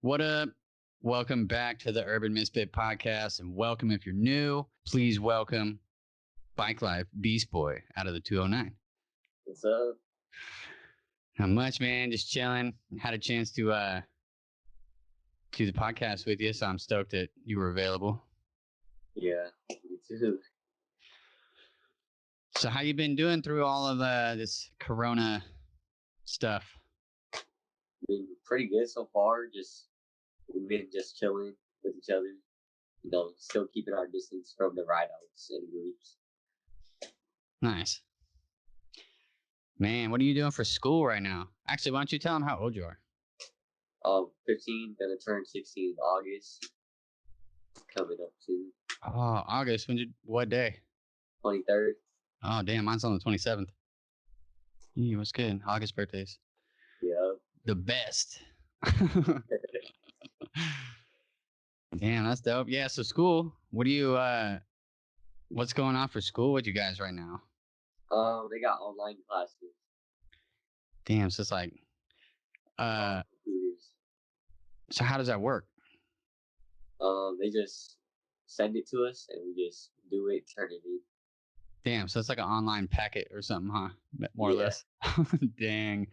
What up? Welcome back to the Urban Misfit Podcast, and welcome if you're new. Please welcome Bikelife Beastboy out of the 209. What's up? Not much, man. Just chilling. Had a chance to do the podcast with you, so I'm stoked that you were available. Yeah, me too. So how you been doing through all of this Corona stuff? Been pretty good so far. We've been just chilling with each other. You know, still keeping our distance from the ride-outs and groups. Nice. Man, what are you doing for school right now? Actually, why don't you tell them how old you are? 15, gonna turn 16 in August. Coming up soon. Oh, August. What day? 23rd. Oh, damn. Mine's on the 27th. What's good? August birthdays. Yeah. The best. Damn, that's dope. Yeah, so school. What do you what's going on for school with you guys right now? They got online classes. Damn, so it's like so how does that work? They just send it to us and we just do it, turn it in. Damn, so it's like an online packet or something, huh? More or less. Dang,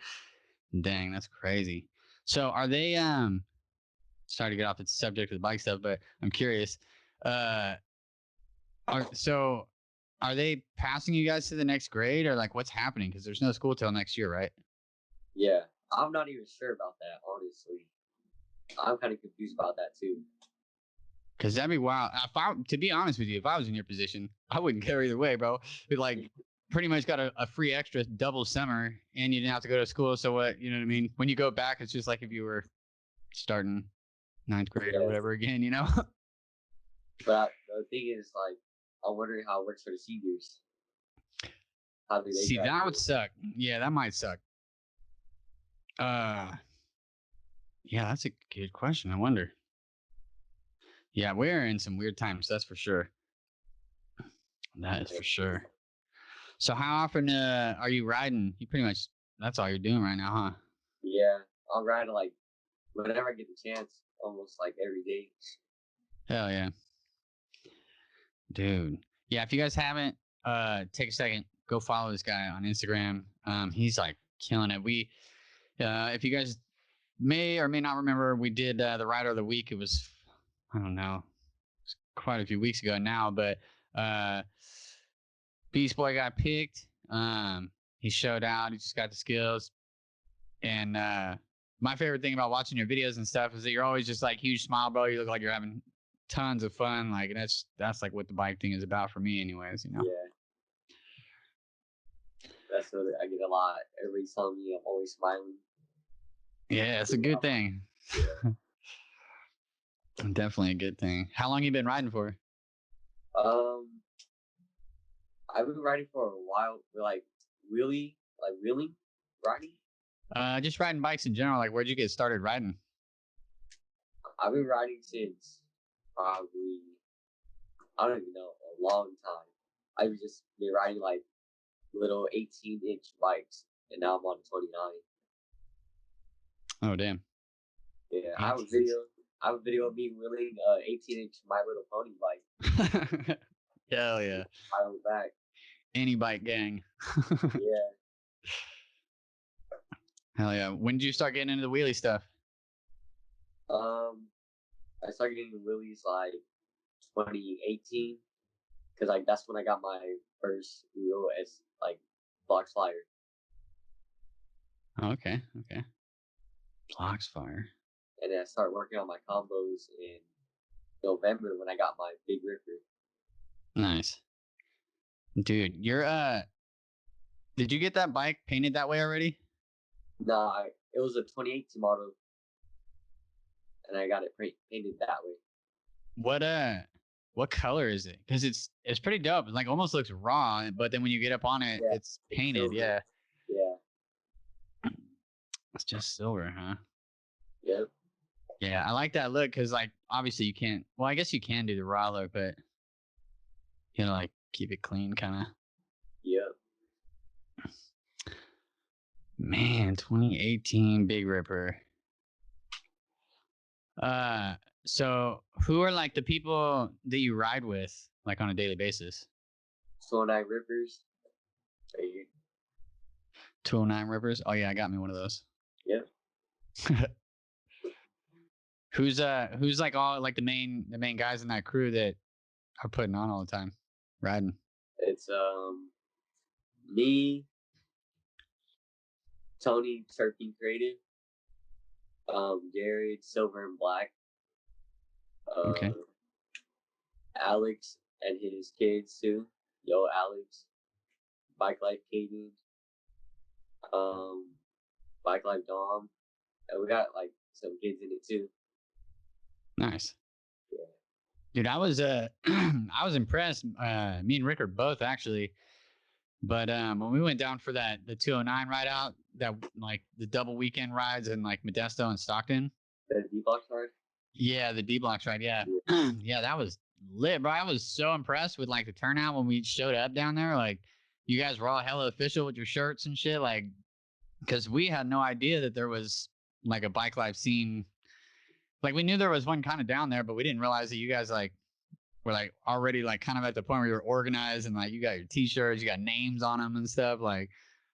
that's crazy. So are they sorry to get off the subject of the bike stuff, but I'm curious. Are they passing you guys to the next grade, or like what's happening? Because there's no school till next year, right? Yeah, I'm not even sure about that, honestly. I'm kind of confused about that too. Because that'd be wild. To be honest with you, if I was in your position, I wouldn't care either way, bro. But like, pretty much got a free extra double summer, and you didn't have to go to school. So what? You know what I mean? When you go back, it's just like if you were starting 9th grade or whatever again, you know. But the thing is, like, I'm wondering how it works for the seniors. How do they See, that would suck. Yeah, that might suck. Yeah, that's a good question. I wonder. Yeah, we're in some weird times. That's for sure. That is for sure. So how often are you riding? You pretty much, that's all you're doing right now, huh? Yeah, I'm riding like whenever I get the chance, almost like every day. Hell yeah. Dude. Yeah, if you guys haven't, take a second, go follow this guy on Instagram. He's like killing it. If you guys may or may not remember, we did the Rider of the Week. It was, I don't know, quite a few weeks ago now, but Beastboy got picked. He showed out. He just got the skills. And my favorite thing about watching your videos and stuff is that you're always just like huge smile, bro. You look like you're having tons of fun. Like that's like what the bike thing is about for me, anyways. You know. Yeah. That's what I get a lot. Everybody's telling me I'm always smiling. Yeah, it's a good thing. Yeah. Definitely a good thing. How long you been riding for? I've been riding for a while. Like wheeling riding. Just riding bikes in general. Like, where'd you get started riding? I've been riding since probably, I don't even know, a long time. I've just been riding like little 18-inch bikes, and now I'm on 29. Oh damn. Yeah, I have a video of me wheeling 18-inch My Little Pony bike. Hell yeah. I was back. Any bike gang. Yeah. Hell yeah. When did you start getting into the wheelie stuff? I started getting the wheelies like 2018, because like that's when I got my first wheel as like Box Flyer. Okay. Box Fire. And then I started working on my combos in November when I got my big ripper. Nice. Dude, did you get that bike painted that way already? Nah, it was a 2018 model, and I got it painted that way. What color is it? Because it's pretty dope. It like almost looks raw, but then when you get up on it, it's painted. Yeah. It's just silver, huh? Yep. Yeah, I like that look because like obviously you can't. Well, I guess you can do the raw look, but you know, like keep it clean, kind of. Yep. Man, 2018 Big Ripper. So who are like the people that you ride with, like on a daily basis? So Night Rippers. 209 Rivers. Oh yeah, I got me one of those. Yep. Who's like all like the main guys in that crew that are putting on all the time, riding? It's me, Tony, Turkey Creative, Jared, Silver and Black, Okay. Alex and his kids too. Yo, Alex, Bikelife Kaden, Bikelife Dom, and we got like some kids in it too. Nice. Yeah. Dude, I was I was impressed. Me and Rick are both actually. But when we went down for the 209 ride out, that like the double weekend rides in like Modesto and Stockton. The D-Box ride? Yeah, the D blocks ride. Yeah. Yeah. Yeah, that was lit, bro. I was so impressed with like the turnout when we showed up down there. Like, you guys were all hella official with your shirts and shit. Like, because we had no idea that there was like a bike life scene. Like, we knew there was one kind of down there, but we didn't realize that you guys like were like already like kind of at the point where you were organized and like you got your t-shirts, you got names on them and stuff. Like,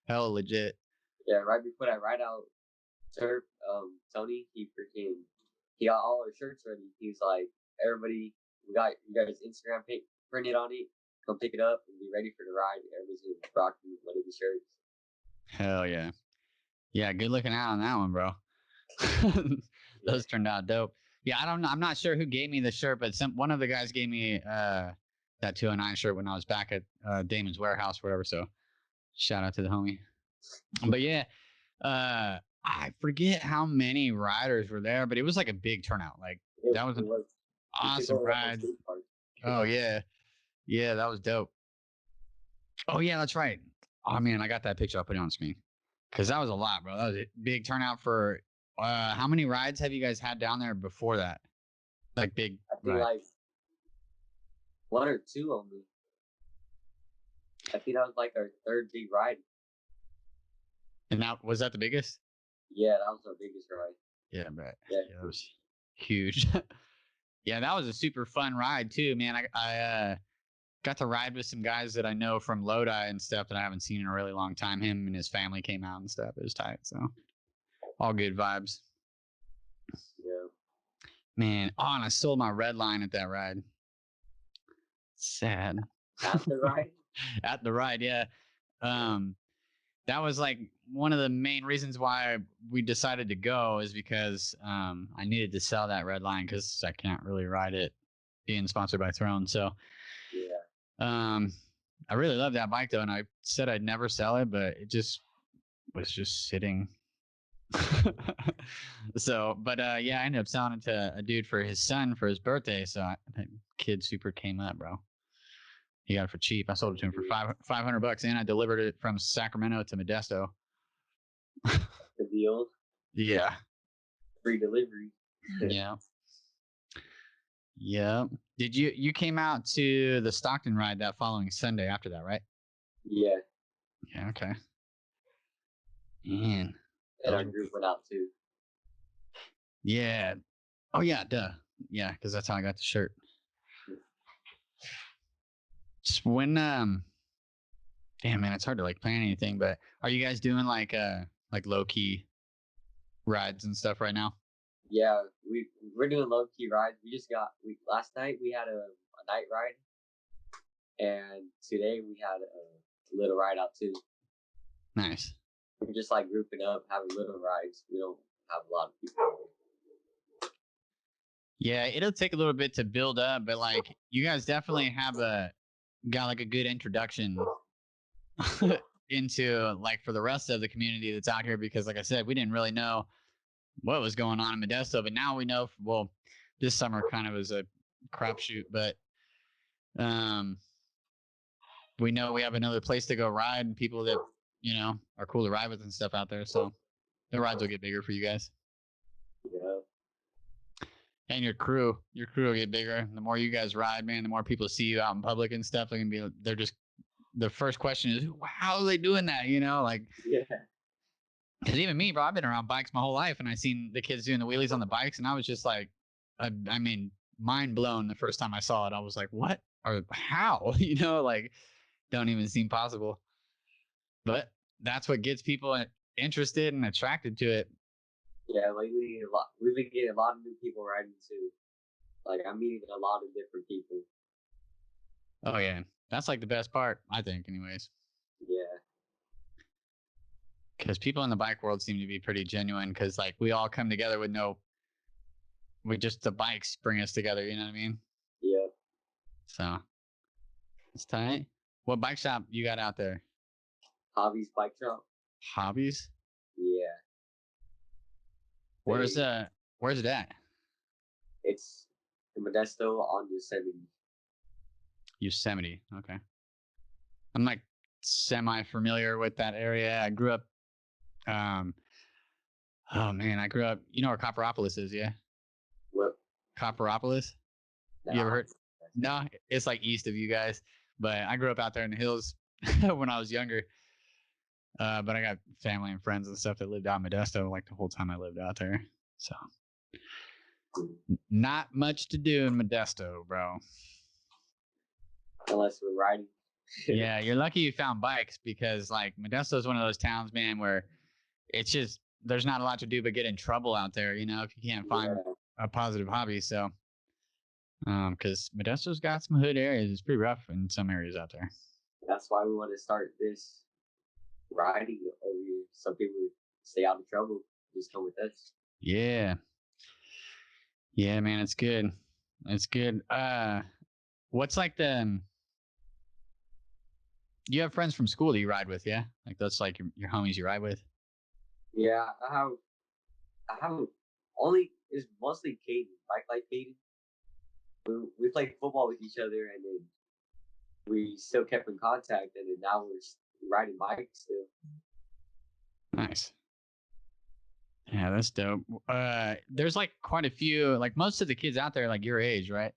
hella legit. Yeah, right before that ride out, Tony, he got all our shirts ready. He's like, everybody, we got you guys' Instagram printed on it. Come pick it up and be ready for the ride. Everybody's gonna rock one of the shirts. Hell yeah. Yeah, good looking out on that one, bro. Those turned out dope. Yeah, I don't know. I'm not sure who gave me the shirt, but one of the guys gave me that 209 shirt when I was back at Damon's warehouse, whatever. So shout out to the homie. But yeah, I forget how many riders were there, but it was like a big turnout. Like, that was an awesome ride. Oh yeah. Yeah, that was dope. Oh yeah, that's right. Oh man, I got that picture. I'll put it on screen. Cause that was a lot, bro. That was a big turnout for how many rides have you guys had down there before that? Like big I think like 1 or 2 only. I think that was like our 3rd big ride. And now, was that the biggest? Yeah, that was our biggest ride. Yeah, but Yeah, that was huge. Yeah, that was a super fun ride too, man. I got to ride with some guys that I know from Lodi and stuff that I haven't seen in a really long time. Him and his family came out and stuff. It was tight. So all good vibes. Yeah. Man, and I sold my red line at that ride. Sad. At the ride? At the ride, yeah. That was like one of the main reasons why we decided to go, is because I needed to sell that red line because I can't really ride it being sponsored by Throne. So yeah. I really love that bike though, and I said I'd never sell it, but it just was just sitting. So, but yeah, I ended up selling it to a dude for his son for his birthday. So that kid super came up, bro. He got it for cheap. I sold it to him for $500, and I delivered it from Sacramento to Modesto. The deal. Yeah. Free delivery. Yeah. Yeah. Did you came out to the Stockton ride that following Sunday after that, right? Yeah. Yeah. Okay. Man. And our group went out too. Yeah. Oh yeah. Duh. Yeah, because that's how I got the shirt. Just when damn man, it's hard to like plan anything, but are you guys doing like low key rides and stuff right now? Yeah, we're doing low key rides. Last night we had a night ride, and today we had a little ride out too. Nice. We're just like grouping up, having little rides. We don't have a lot of people. Yeah, it'll take a little bit to build up, but like you guys definitely got like a good introduction into like for the rest of the community that's out here, because like I said, we didn't really know what was going on in Modesto, but now we know. Well, this summer kind of was a crapshoot, but we know we have another place to go ride and people that are cool to ride with and stuff out there. So the rides will get bigger for you guys. Yeah. And your crew will get bigger. The more you guys ride, man, the more people see you out in public and stuff. They're just, the first question is, how are they doing that? Like, yeah. Because even me, bro, I've been around bikes my whole life, and I seen the kids doing the wheelies on the bikes, and I was just like, I mean, mind blown the first time I saw it. I was like, what or how? You know, like don't even seem possible. But that's what gets people interested and attracted to it. Yeah, lately we've been getting a lot of new people riding too. Like I'm meeting a lot of different people. Oh yeah, that's like the best part, I think, anyways. Yeah. Because people in the bike world seem to be pretty genuine. Because like we all come together with just the bikes bring us together. You know what I mean? Yeah. So it's tight. What bike shop you got out there? Hobbies bike shop. Hobbies? Yeah. Where's where's it at? It's in Modesto on Yosemite. Yosemite. Okay. I'm like semi familiar with that area. I grew up oh man, I grew up, you know where Copperopolis is, yeah? What? Copperopolis? You ever Nah. heard? No, it's like east of you guys. But I grew up out there in the hills when I was younger. But I got family and friends and stuff that lived out in Modesto like the whole time I lived out there. So not much to do in Modesto, bro. Unless we're riding. Yeah, you're lucky you found bikes because like Modesto is one of those towns, man, where it's just there's not a lot to do but get in trouble out there, you know, if you can't find a positive hobby. So because Modesto's got some hood areas. It's pretty rough in some areas out there. That's why we want to start this riding over here. Some people stay out of trouble. Just come with us. Yeah. Yeah, man, it's good. It's good. What's like the you have friends from school that you ride with, yeah? Like that's like your homies you ride with? Yeah, I have only it's mostly Caden, Bikelife Caden. We played football with each other, and then we still kept in contact, and then now we're riding bikes still. Nice. Yeah, that's dope. There's like quite a few, like most of the kids out there like your age, right?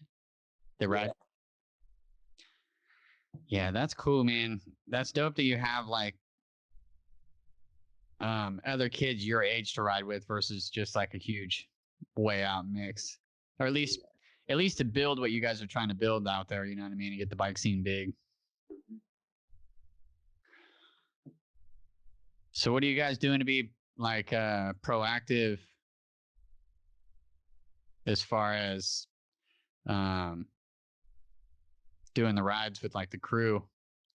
They ride. Yeah, that's cool, man. That's dope that you have like other kids your age to ride with versus just like a huge way out mix. Or at least to build what you guys are trying to build out there, you know what I mean, and get the bike scene big. So what are you guys doing to be like proactive as far as um doing the rides with like the crew?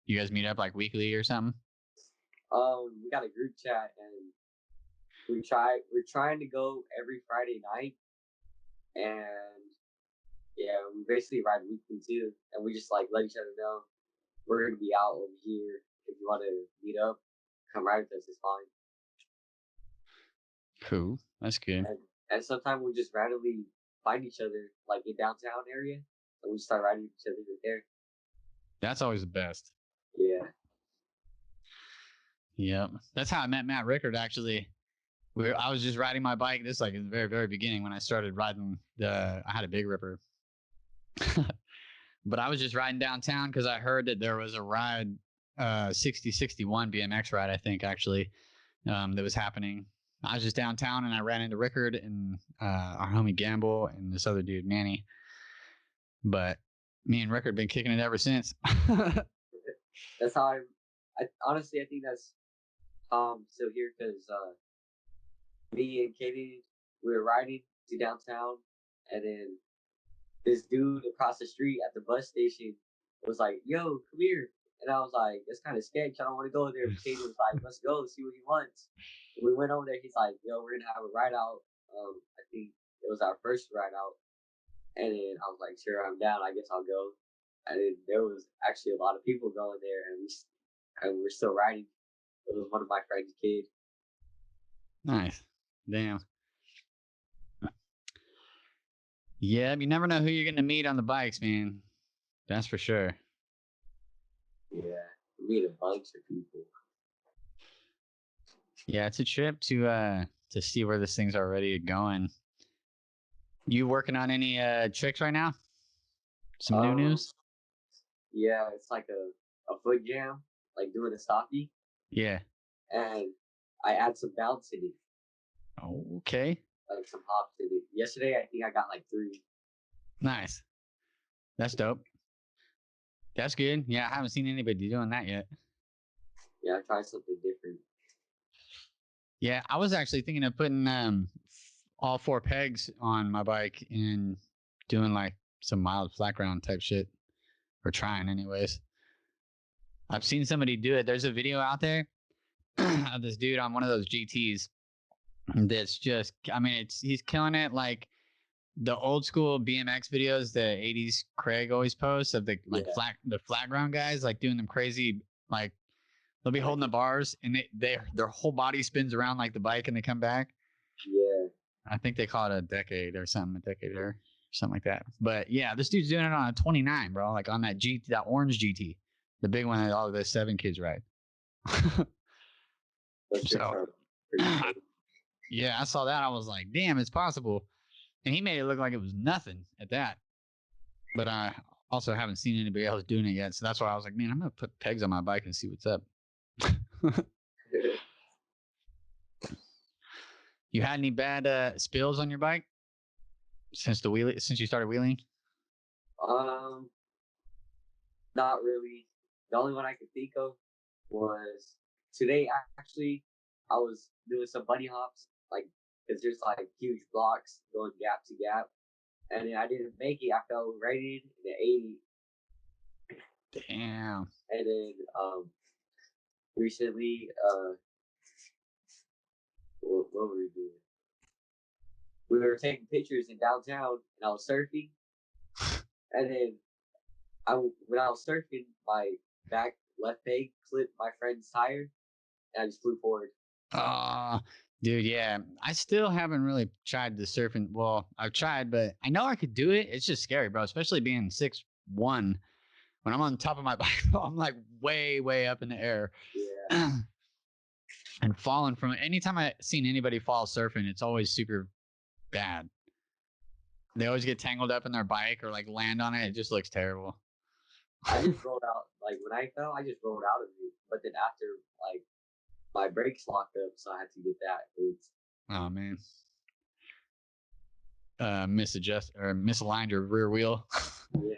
You guys meet up like weekly or something? We got a group chat, and we're trying to go every Friday night, and yeah, we basically ride weekly too, and we just like let each other know we're gonna be out over here. If you want to meet up, come ride with us. It's fine. Cool. That's good. And sometimes we just randomly find each other like in downtown area, and we start riding each other right there. That's always the best. Yeah. Yep. That's how I met Matt Rickard actually. I was just riding my bike. This like in the very, very beginning when I started riding I had a Big Ripper. But I was just riding downtown because I heard that there was a ride, 6061 BMX ride, I think actually, that was happening. I was just downtown and I ran into Rickard and our homie Gamble and this other dude, Manny. But me and Rickard been kicking it ever since. That's how I honestly I think that's how I'm still here because me and Katie we were riding to downtown, and then this dude across the street at the bus station was like, "Yo, come here," and I was like, "It's kind of sketch. I don't want to go there." But Katie was like, "Let's go, see what he wants." And we went over there. He's like, "Yo, we're gonna have a ride out." I think it was our first ride out, and then I was like, "Sure, I'm down. I guess I'll go." And then there was actually a lot of people going there, and we're still riding. It was one of my friend's kids. Nice. Damn. Yeah, you never know who you're gonna meet on the bikes, man. That's for sure. Yeah, we meet a bunch of people. Yeah, it's a trip to see where this thing's already going. You working on any tricks right now? Some new news? Yeah, it's like a foot jam, like doing a stocky. Yeah. And I add some bounce in it. Oh, okay. like some hops in it. Yesterday, I think I got like 3. Nice. That's dope. That's good. Yeah, I haven't seen anybody doing that yet. Yeah, I tried something different. Yeah, I was actually thinking of putting all 4 pegs on my bike and doing like some mild flat ground type shit, or trying anyways. I've seen somebody do it. There's a video out there of this dude on one of those GTs that's just, I mean, he's killing it. Like the old school BMX videos the 80s Craig always posts of the like flat ground guys, like doing them crazy, like they'll be holding the bars and their whole body spins around like the bike and they come back. Yeah. I think they call it a decade or something, something like that. But yeah, this dude's doing it on a 29, bro, like on that orange GT, the big one that all of the 7 kids ride. So yeah, I saw that. I was like, damn, it's possible. And he made it look like it was nothing at that. But I also haven't seen anybody else doing it yet. So that's why I was like, man, I'm going to put pegs on my bike and see what's up. You had any bad spills on your bike since you started wheeling? Not really. The only one I could think of was today. Actually, I was doing some bunny hops, like because there's like huge blocks going gap to gap, and then I didn't make it. I fell right in the 80. Damn. And then recently, what were we doing? We were taking pictures in downtown, and I was surfing, and then when I was surfing, my back left peg clipped my friend's tire, and I just flew forward. Dude, yeah. I still haven't really tried the surfing. Well, I've tried, but I know I could do it. It's just scary, bro, especially being 6'1". When I'm on top of my bike, I'm like way, way up in the air. Yeah. And falling from it. Anytime I've seen anybody fall surfing, it's always super bad. They always get tangled up in their bike or like land on it. It just looks terrible. I just rolled out. Like when I fell, I just rolled out of it. But then after, like, my brakes locked up, so I had to get that fixed. Oh man. Misaligned your rear wheel. Yeah.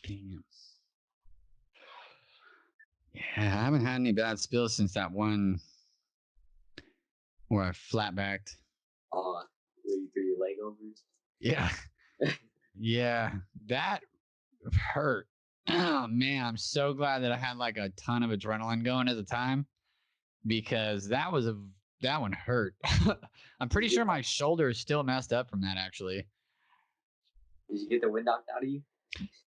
Damn. Yeah, I haven't had any bad spills since that one where I flat backed. Oh, where you threw your leg over? Yeah. Yeah, that hurt. Oh man, I'm so glad that I had like a ton of adrenaline going at the time, because that one hurt. I'm pretty sure my shoulder is still messed up from that, actually. Did you get the wind knocked out of you?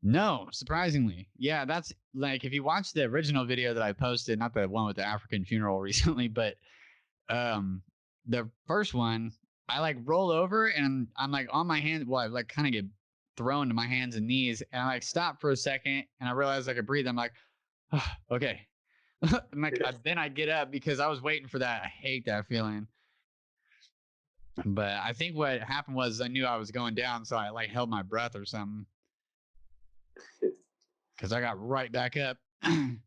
No, surprisingly. Yeah, that's like, if you watch the original video that I posted, not the one with the African funeral recently, but the first one, I like roll over and I'm like on my hands. Well, I like kind of get thrown to my hands and knees, and I like stop for a second and I realize I could breathe. I'm like, oh, okay. And like then I get up because I was waiting for that. I hate that feeling. But I think what happened was I knew I was going down, so I like held my breath or something. Because I got right back up. I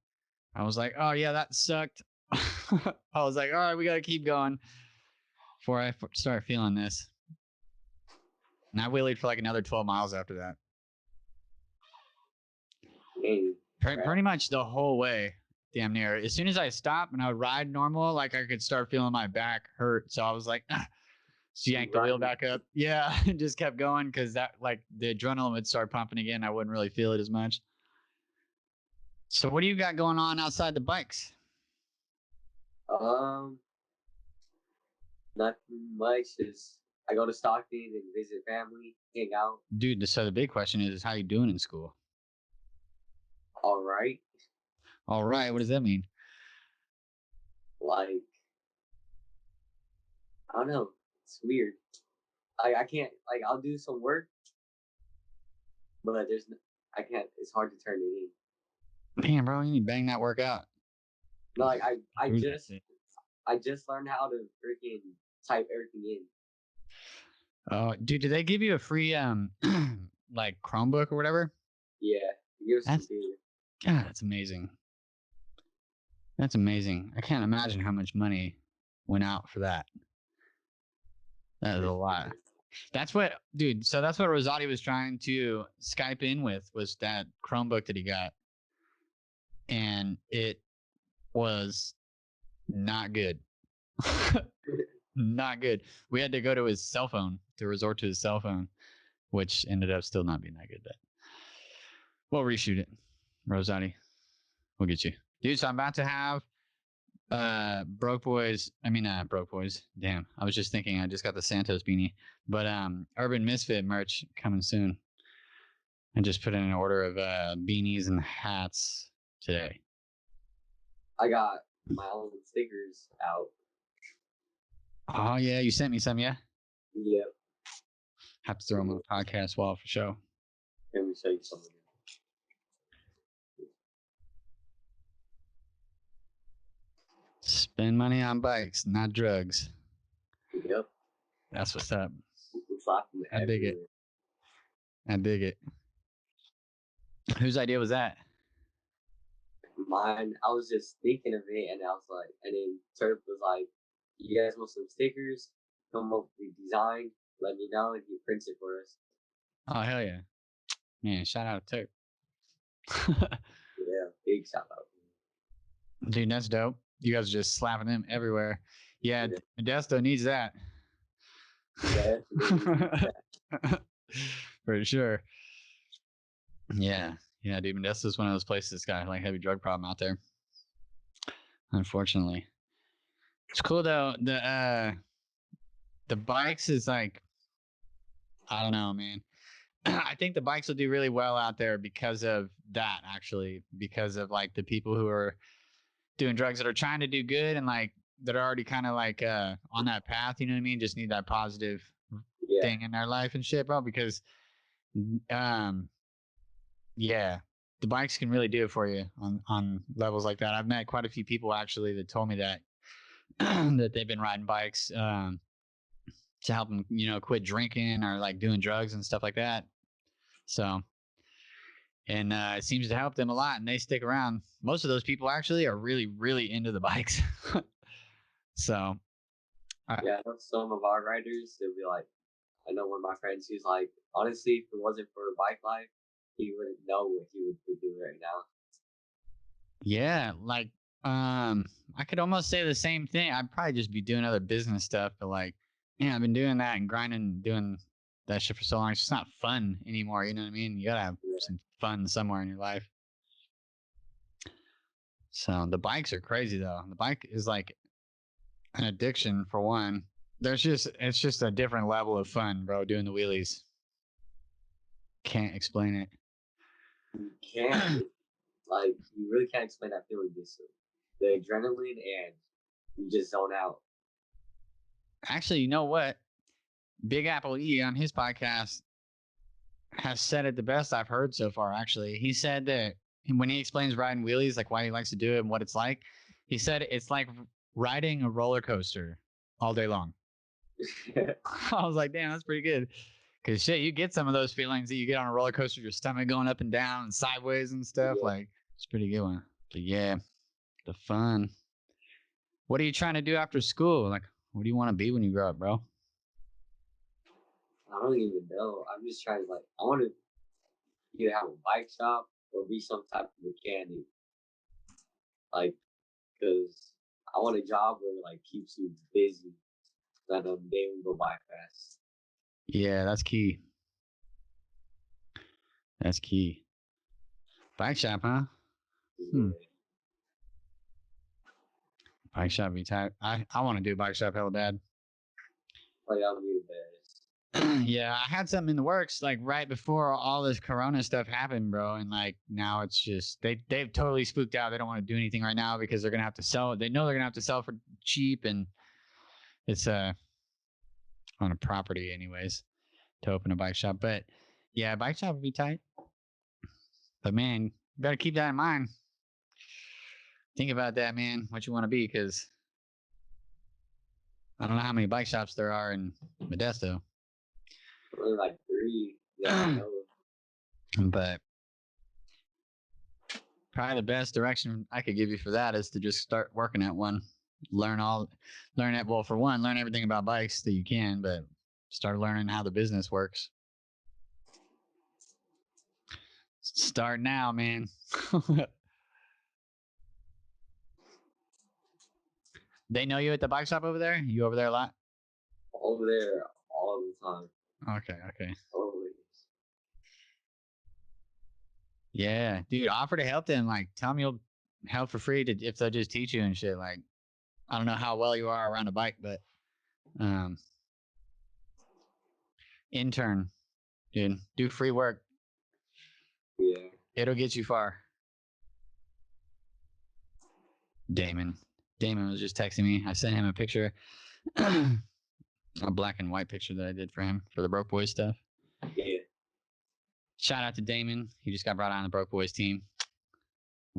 was like, oh yeah, that sucked. I was like, all right, we got to keep going before I start feeling this. And I wheelied for like another 12 miles after that. Hey, Pretty much the whole way, damn near. As soon as I stopped and I would ride normal, like I could start feeling my back hurt. So I was like, so yanked the wheel back up. Yeah, just kept going because that, like, the adrenaline would start pumping again. I wouldn't really feel it as much. So what do you got going on outside the bikes? Nothing much. Just I go to Stockton and visit family, hang out. Dude, so the big question is how you doing in school? All right. All right. What does that mean? Like, I don't know. It's weird. I can't, like, I'll do some work, but I can't. It's hard to turn it in. Damn, bro, you need to bang that work out. No, like I just learned how to freaking type everything in. Oh, dude, did they give you a free like Chromebook or whatever? Yeah, God, that's amazing. That's amazing. I can't imagine how much money went out for that. That is a lot. That's what, dude. So that's what Rosati was trying to Skype in with, was that Chromebook that he got, and it was not good. Not good. We had to go to his cell phone, to resort to his cell phone, which ended up still not being that good. But we'll reshoot it, Rosati. We'll get you, dude. So I'm about to have broke boys. Broke boys. Damn, I was just thinking I just got the Santos beanie, but Urban Misfit merch coming soon. I just put in an order of beanies and hats today. I got my own stickers out. Oh yeah, you sent me some, yeah? Yep. Have to throw them on the podcast wall for sure. Let me show you something. Spend money on bikes, not drugs. Yep. That's what's up. I dig it. I dig it. Whose idea was that? Mine. I was just thinking of it, and I was like, and then Turp was like, "You guys want some stickers? Come up with the design. Let me know, and he prints it for us." Oh hell yeah, man! Shout out to Turp. Yeah, big shout out. Dude, that's dope. You guys are just slapping them everywhere. Yeah, Modesto needs that. Yeah. For sure. Yeah, dude. Modesto is one of those places that's got like heavy drug problem out there. Unfortunately, it's cool though. The bikes is like, I don't know, man. I think the bikes will do really well out there because of that. Actually, because of like the people who are doing drugs that are trying to do good and like that are already kind of like on that path. You know what I mean? Just need that positive thing in their life and shit, bro. Because yeah, the bikes can really do it for you on levels like that. I've met quite a few people actually that told me that that they've been riding bikes to help them, quit drinking or like doing drugs and stuff like that. So, and it seems to help them a lot, and they stick around. Most of those people actually are really, really into the bikes. So, I know some of our riders, they'll be like, I know one of my friends who's like, honestly, if it wasn't for Bikelife, he wouldn't know what he would be doing right now. Yeah, like I could almost say the same thing. I'd probably just be doing other business stuff, but like, yeah, I've been doing that and grinding, doing that shit for so long. It's just not fun anymore. You know what I mean? You gotta have some fun somewhere in your life. So the bikes are crazy though. The bike is like an addiction for one. It's just a different level of fun, bro, doing the wheelies. Can't explain it. You can't. Like, you really can't explain that feeling. Just the adrenaline, and you just zone out. Actually, you know what? Big Apple E on his podcast has said it the best I've heard so far. Actually, he said that when he explains riding wheelies, like why he likes to do it and what it's like, he said it's like riding a roller coaster all day long. I was like, damn, that's pretty good. Because shit, you get some of those feelings that you get on a roller coaster, your stomach going up and down and sideways and stuff. Yeah. Like, it's a pretty good one. But yeah, the fun. What are you trying to do after school? Like, what do you want to be when you grow up, bro? I don't even know. I'm just trying to, like, I want to either have a bike shop or be some type of mechanic. Like, because I want a job where it, like, keeps you busy. That the day will go by fast. Yeah, that's key. That's key. Bike shop, huh? Yeah. Bike shop be tight. I want to do a bike shop hella bad. Oh, yeah, I'm really bad. Yeah, I had something in the works like right before all this Corona stuff happened, bro. And like now it's just they've totally spooked out. They don't want to do anything right now because they're gonna have to sell. They know they're gonna have to sell for cheap, and it's on a property anyways to open a bike shop. But yeah, bike shop would be tight. But man, you better keep that in mind. Think about that, man. What you want to be, because I don't know how many bike shops there are in Modesto. Only like 3 that I know of. But probably the best direction I could give you for that is to just start working at one. learn it. Well, for one, learn everything about bikes that you can, but start learning how the business works. Start now, man. They know you at the bike shop over there? You over there a lot? Over there all the time. Okay. Always. Yeah, dude, offer to help them. Like, tell them you'll help for free if they'll just teach you and shit. Like, I don't know how well you are around a bike, but intern, dude, do free work. Yeah. It'll get you far. Damon was just texting me. I sent him a picture, a black and white picture that I did for him for the Broke Boys stuff. Yeah. Shout out to Damon. He just got brought on the Broke Boys team.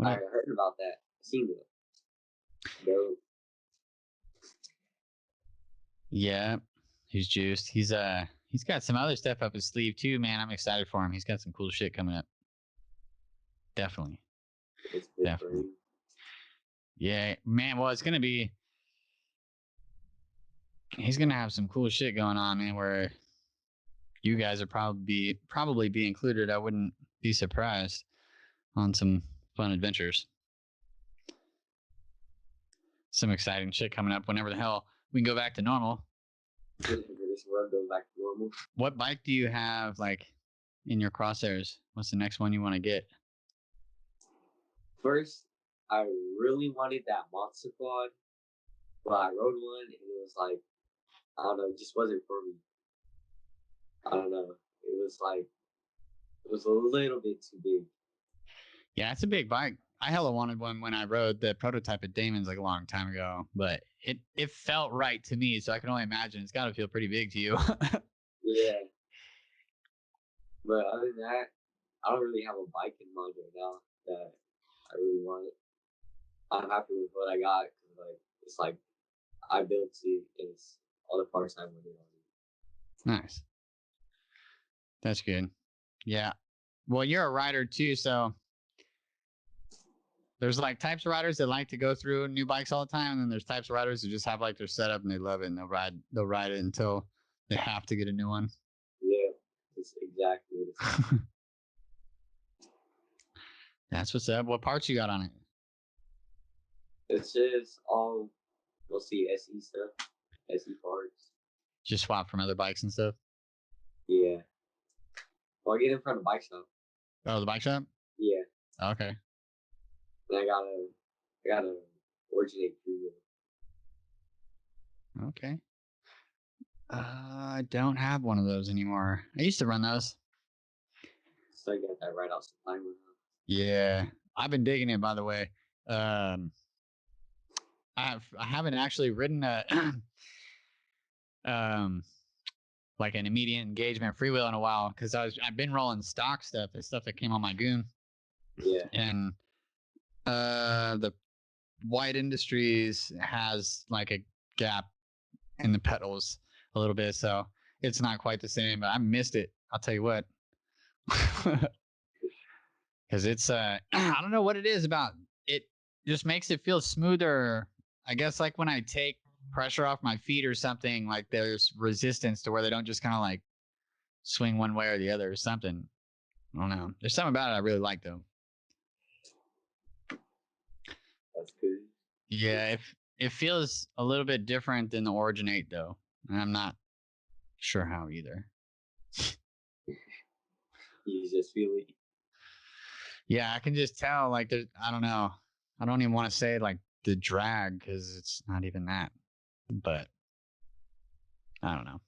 I heard about that. Seen it. Dope. Yeah, he's juiced. He's got some other stuff up his sleeve too, man. I'm excited for him. He's got some cool shit coming up. Definitely. It's good. Definitely. Yeah, man. Well, it's gonna be. He's gonna have some cool shit going on, man. Where you guys are probably be included. I wouldn't be surprised on some fun adventures. Some exciting shit coming up. Whenever the hell we can go back to normal. This world goes back to normal. What bike do you have like in your crosshairs? What's the next one you want to get? First, I really wanted that monster quad, but I rode one and it was like, I don't know, it just wasn't for me. I don't know. It was a little bit too big. Yeah, it's a big bike. I hella wanted one when I rode the prototype at Damon's like a long time ago, but it felt right to me, so I can only imagine it's got to feel pretty big to you. Yeah. But other than that, I don't really have a bike in mind right now that I really want. I'm happy with what I got because it's like I built it. It's all the parts I wanted on it. Nice. That's good. Yeah. Well, you're a rider too, so there's like types of riders that like to go through new bikes all the time, and then there's types of riders who just have like their setup and they love it and they'll ride it until they have to get a new one. Yeah, it's exactly what it. That's what's up. What parts you got on it? It's just all mostly SE stuff, SE parts. Just swap from other bikes and stuff? Yeah. Well, I get it from the bike shop. Oh, the bike shop? Yeah. Okay. And I gotta originate freewheel. Okay. I don't have one of those anymore. I used to run those. So I got that right off supply with. Yeah, I've been digging it. By the way, I haven't actually ridden a like an immediate engagement freewheel in a while because I've been rolling stock stuff, the stuff that came on my GOON. Yeah. And the White Industries has like a gap in the pedals a little bit, so it's not quite the same, but I missed it. I'll tell you what. Because it's I don't know what it is about it, just makes it feel smoother. I guess like when I take pressure off my feet or something, like there's resistance to where they don't just kind of like swing one way or the other or something. I don't know. There's something about it I really like though. That's good. Yeah, it feels a little bit different than the Origin 8 though, and I'm not sure how either. You just feel it. Yeah, I can just tell. Like, there's, I don't know. I don't even want to say like the drag because it's not even that. But I don't know.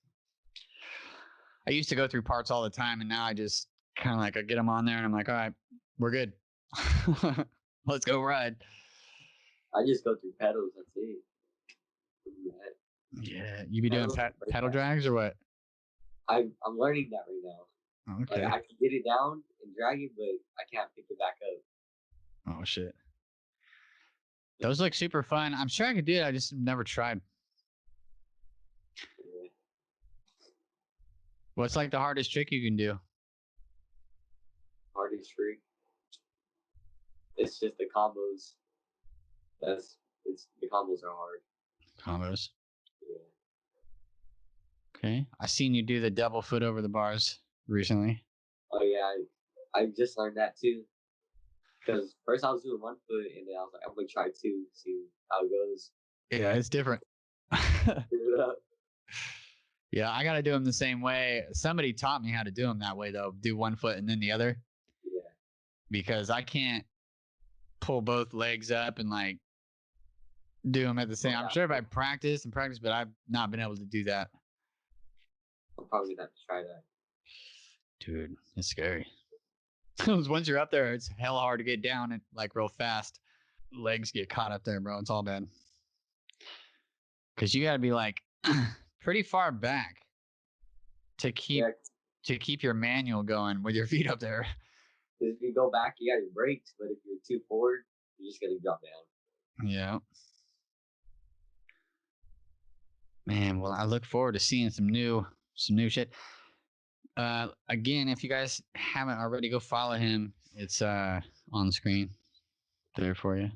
I used to go through parts all the time, and now I just kind of like I get them on there, and I'm like, all right, we're good. Let's go ride. I just go through pedals. That's it. Yeah, you be doing pedal drags or what? I'm learning that right now. Okay. Like I can get it down and drag it, but I can't pick it back up. Oh shit. Those look super fun. I'm sure I could do it. I just never tried. Yeah. What's like the hardest trick you can do? Hardest trick? It's just the combos. That's the combos are hard. Combos. Yeah. Okay. I seen you do the double foot over the bars recently. Oh yeah, I just learned that too. Because first I was doing 1 foot, and then I was like, I'm gonna try 2, see how it goes. Yeah, it's different. Figure it out. Yeah, I got to do them the same way. Somebody taught me how to do them that way, though. Do 1 foot and then the other. Yeah. Because I can't pull both legs up and like do them at the same. I'm sure if I practice, but I've not been able to do that. I'm probably gonna have to try that. Dude, it's scary. Once you're up there, it's hell hard to get down and like real fast. Legs get caught up there, bro. It's all bad. Because you got to be like pretty far back to keep your manual going with your feet up there. Because if you go back, you got your brakes, but if you're too forward, you're just gonna drop down. Yeah. Man, well, I look forward to seeing some new shit. Again, if you guys haven't already, go follow him. It's on the screen there for you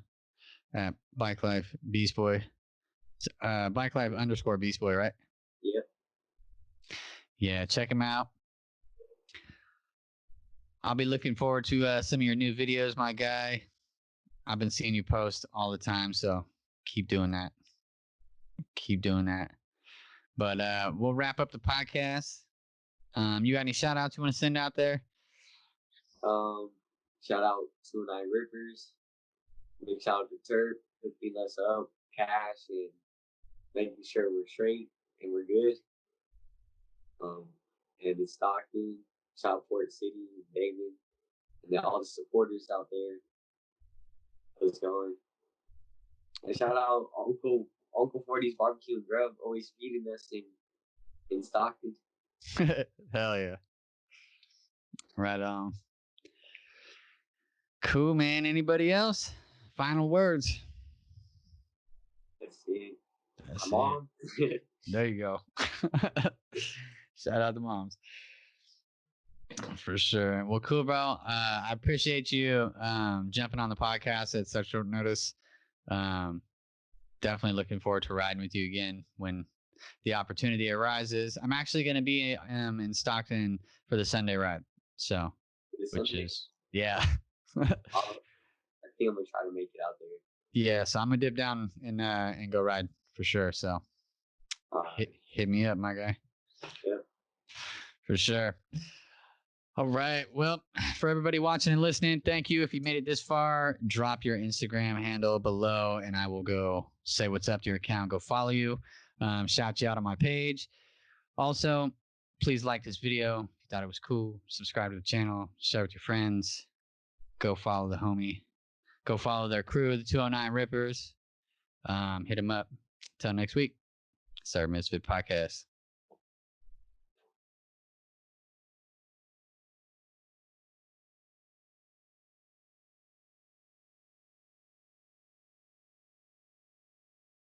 at Bikelife Beastboy. Bikelife _ Beastboy, right? Yep. Yeah, check him out. I'll be looking forward to some of your new videos, my guy. I've been seeing you post all the time, so keep doing that. Keep doing that. But we'll wrap up the podcast. You got any shout outs you want to send out there? Shout out to 9 Rippers. Big shout out to Turp hooking us up, Cash, and making sure we're straight and we're good. And in Stockton, shout out Port City, David, and then all the supporters out there. What's going? And shout out Uncle 40's Barbecue and Grub, always feeding us in Stockton. Hell yeah. Right on. Cool, man. Anybody else? Final words. That's it. That's Mom. There you go. Shout out to moms. For sure. Well, cool, bro. I appreciate you jumping on the podcast at such short notice. Definitely looking forward to riding with you again when the opportunity arises. I'm actually going to be in Stockton for the Sunday ride. So, yeah. I think I'm going to try to make it out there. Yeah, so I'm going to dip down and go ride for sure. So, hit me up, my guy. Yep. For sure. All right. Well, for everybody watching and listening, thank you. If you made it this far, drop your Instagram handle below and I will go say what's up to your account. Go follow you. Shout you out on my page. Also, please like this video. If you thought it was cool, subscribe to the channel, share with your friends. Go follow the homie. Go follow their crew, the 209 Rippers. Hit them up. Until next week. It's our Misfit Podcast.